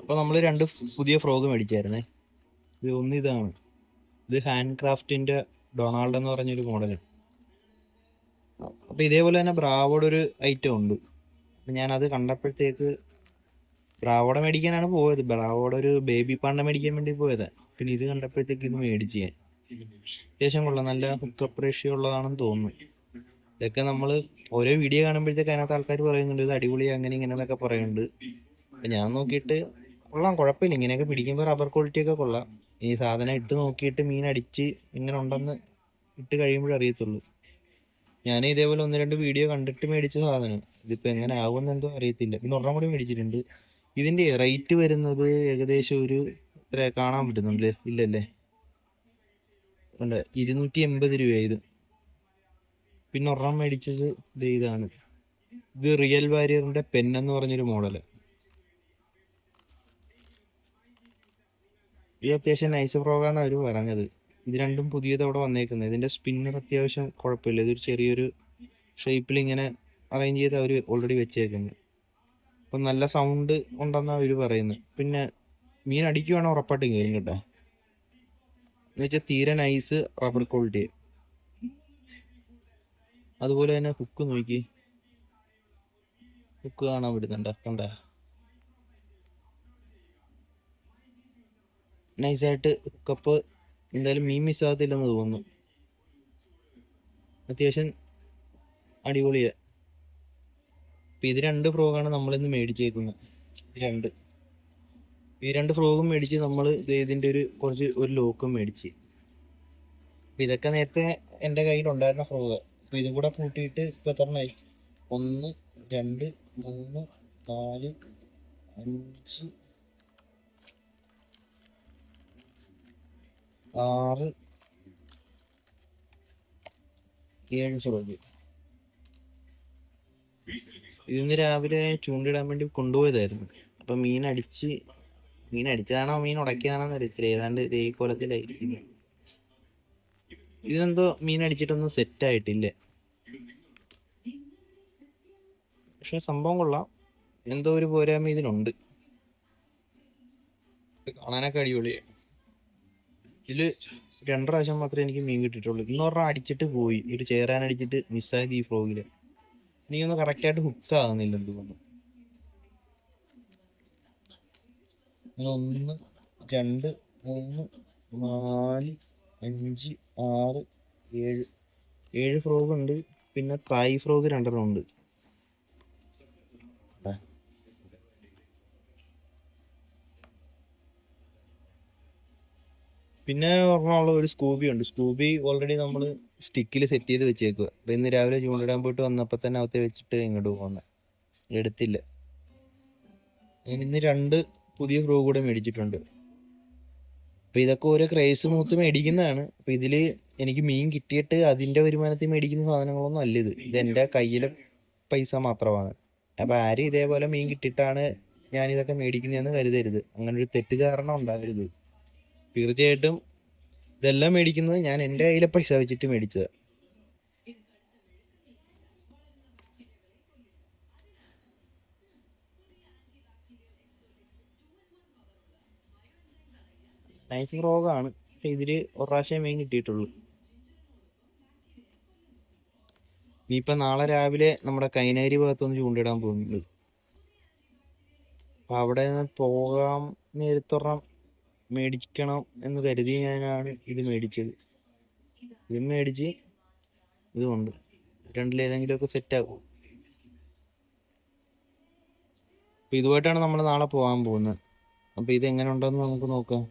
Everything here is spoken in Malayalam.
അപ്പോൾ നമ്മൾ രണ്ട് പുതിയ ഫ്രോഗ് മേടിച്ചായിരുന്നേ. ഇതാണ്, ഇത് ഹാൻഡ് ക്രാഫ്റ്റിൻ്റെ ഡൊണാൾഡ് എന്ന് പറഞ്ഞൊരു മോഡലാണ്. അപ്പോൾ ഇതേപോലെ തന്നെ ബ്രാവോയുടെ ഒരു ഐറ്റം ഉണ്ട്. അപ്പം ഞാനത് കണ്ടപ്പോഴത്തേക്ക് ബ്രാവോടെ മേടിക്കാനാണ് പോയത്. ബ്രാവോടെ ഒരു ബേബി പാണ്ട മേടിക്കാൻ വേണ്ടി പോയതാണ്. പിന്നെ ഇത് കണ്ടപ്പോഴത്തേക്ക് ഇത് മേടിച്ച് ഞാൻ. അത്യാവശ്യം കൊള്ളാം, നല്ല ഹുക്കപ്പ് റേഷ്യോ ഉള്ളതാണെന്ന് തോന്നുന്നു. ഇതൊക്കെ നമ്മൾ ഓരോ വീഡിയോ കാണുമ്പോഴത്തേക്ക് അതിനകത്ത് ആൾക്കാർ പറയുന്നുണ്ട് ഇത് അടിപൊളി അങ്ങനെ ഇങ്ങനെയൊക്കെ പറയുന്നുണ്ട്. അപ്പം ഞാൻ നോക്കിയിട്ട് കൊള്ളാം, കുഴപ്പമില്ല. ഇങ്ങനെയൊക്കെ പിടിക്കുമ്പോൾ റബ്ബർ ക്വാളിറ്റി ഒക്കെ കൊള്ളാം. ഈ സാധനം ഇട്ട് നോക്കിയിട്ട് മീൻ അടിച്ച് ഇങ്ങനെ ഉണ്ടെന്ന് ഇട്ട് കഴിയുമ്പോഴേ അറിയത്തുള്ളൂ. ഞാൻ ഇതേപോലെ 1-2 വീഡിയോ കണ്ടിട്ട് മേടിച്ച സാധനം. ഇതിപ്പോൾ എങ്ങനെ ആവുമെന്ന് എന്തോ അറിയത്തില്ല. പിന്നെ ഒരെണ്ണം കൂടി മേടിച്ചിട്ടുണ്ട്. ഇതിൻ്റെ റേറ്റ് വരുന്നത് ഏകദേശം ഒരു കാണാൻ പറ്റുന്നുണ്ട് ഇല്ലല്ലേ, ഉണ്ട് 280 രൂപ ഇത്. പിന്നെ ഒരെണ്ണം മേടിച്ചത് ഇതാണ്, ഇത് റിയൽ വാരിയറിൻ്റെ പെന്നെന്ന് പറഞ്ഞൊരു മോഡല്. ഇത് അത്യാവശ്യം നൈസ് ഫ്രോഗാന്നാണ് അവർ പറഞ്ഞത്. ഇത് രണ്ടും പുതിയത് അവിടെ വന്നേക്കുന്നത്. ഇതിൻ്റെ സ്പിന്നർ അത്യാവശ്യം കുഴപ്പമില്ല. ഇതൊരു ചെറിയൊരു ഷേപ്പിൽ ഇങ്ങനെ അറേഞ്ച് ചെയ്ത് അവർ ഓൾറെഡി വെച്ചേക്കുന്നത്. അപ്പം നല്ല സൗണ്ട് ഉണ്ടെന്നാണ് അവർ പറയുന്നത്. പിന്നെ മീൻ അടിക്കുവാണെങ്കിൽ ഉറപ്പായിട്ടും കയറും കേട്ടോ. എന്ന് വെച്ചാൽ തീരെ നൈസ് റബ്ബർ ക്വാളിറ്റി. അതുപോലെ തന്നെ ഹുക്ക് നോക്കി, ഹുക്ക് കാണാൻ പറ്റുന്നുണ്ട്, കണ്ട നൈസായിട്ട് ഹുക്കപ്പ്. എന്തായാലും മീൻ മിസ്സാകത്തില്ലെന്ന് തോന്നുന്നു. അത്യാവശ്യം അടിപൊളിയാണ്. അപ്പം ഇത് 2 ഫ്രോഗാണ് നമ്മളിന്ന് മേടിച്ചേക്കുന്നത്. ഈ രണ്ട് ഫ്രോഗും മേടിച്ച് നമ്മൾ ഇതിൻ്റെ ഒരു ലോക്കും മേടിച്ച്. അപ്പം ഇതൊക്കെ നേരത്തെ എൻ്റെ കയ്യിലുണ്ടായിരുന്ന ഫ്രോഗ്. അപ്പം ഇതും കൂടെ കൂട്ടിയിട്ട് ഇപ്പം എത്രണ്ണായി? 1 2 3 4 5 6 7 ഫ്രോഗ്. ഇതിന്ന് രാവിലെ ചൂണ്ടിടാൻ വേണ്ടി കൊണ്ടുപോയതായിരുന്നു. അപ്പം മീൻ അടിച്ചതാണോ മീൻ ഉടക്കിയതാണോ അറിയത്തില്ല. ഏതാണ്ട് ഇതേ കോലത്തിലായിരിക്കും. ഇതിനെന്തോ മീൻ അടിച്ചിട്ടൊന്നും സെറ്റായിട്ടില്ല. പക്ഷെ സംഭവം കൊള്ളാം, എന്തോ ഒരു പോരായ്മ ഇതിനുണ്ട്. കാണാനൊക്കെ അടിപൊളിയാണ്. ഇതിൽ 2 പ്രാവശ്യം മാത്രമേ എനിക്ക് മീൻ കിട്ടിയിട്ടുള്ളൂ. ഇന്നൊരെണ്ണം അടിച്ചിട്ട് പോയി, ഒരു ചേരാൻ അടിച്ചിട്ട് മിസ്സായത് ഈ ഫ്രോഗില്. എനിക്കൊന്ന് കറക്റ്റായിട്ട് ഹുക്ക് ആകുന്നില്ല എന്തുകൊണ്ട്. 1 2 3 4 5 6 7 ഫ്രോഗ് ഉണ്ട്. പിന്നെ തായ് ഫ്രോഗ് 2 ഉണ്ട്. പിന്നെ ഒരെണ്ണമുള്ള ഒരു സ്കൂബി ഉണ്ട്. സ്കൂബി ഓൾറെഡി നമ്മൾ സ്റ്റിക്കിൽ സെറ്റ് ചെയ്ത് വെച്ചേക്കുക. അപ്പം ഇന്ന് രാവിലെ ചൂണ്ടിടാൻ പോയിട്ട് വന്നപ്പോൾ തന്നെ അകത്ത് വെച്ചിട്ട് ഇങ്ങോട്ട് പോകുന്നത്, എടുത്തില്ല. ഇന്ന് 2 പുതിയ ഫ്രോഗ് കൂടെ മേടിച്ചിട്ടുണ്ട്. അപ്പം ഇതൊക്കെ ഓരോ ക്രേസ് മൂത്ത് മേടിക്കുന്നതാണ്. അപ്പം ഇതിൽ എനിക്ക് മീൻ കിട്ടിയിട്ട് അതിൻ്റെ വരുമാനത്തിൽ മേടിക്കുന്ന സാധനങ്ങളൊന്നും അല്ല ഇത്. എൻ്റെ കയ്യിലെ പൈസ മാത്രമാണ്. അപ്പം ആരും ഇതേപോലെ മീൻ കിട്ടിയിട്ടാണ് ഞാനിതൊക്കെ മേടിക്കുന്നതെന്ന് കരുതരുത്. അങ്ങനെ ഒരു തെറ്റിദ്ധാരണ ഉണ്ടാകരുത്. തീർച്ചയായിട്ടും ഇതെല്ലാം മേടിക്കുന്നത് ഞാൻ എൻ്റെ കയ്യിലെ പൈസ വെച്ചിട്ട് മേടിച്ചത്. നൈസ് ഫ്രോഗാണ്. പക്ഷെ ഇതിൽ ഒരു പ്രാവശ്യം മീൻ കിട്ടിയിട്ടുള്ളൂ. ഇനിയിപ്പം നാളെ രാവിലെ നമ്മുടെ കൈനേരി ഭാഗത്തൊന്ന് ചൂണ്ടിടാൻ പോകുന്നുണ്ട്. അപ്പം അവിടെ പോകാൻ നേരത്തൊരെണ്ണം മേടിക്കണം എന്ന് കരുതി ഞാനാണ് ഇത് മേടിച്ചത്. ഇതും മേടിച്ച് ഇതുകൊണ്ട് രണ്ടിലേതെങ്കിലുമൊക്കെ സെറ്റാക്കും. അപ്പം ഇതുമായിട്ടാണ് നമ്മൾ നാളെ പോകാൻ പോകുന്നത്. അപ്പം ഇതെങ്ങനെ ഉണ്ടെന്ന് നമുക്ക് നോക്കാം.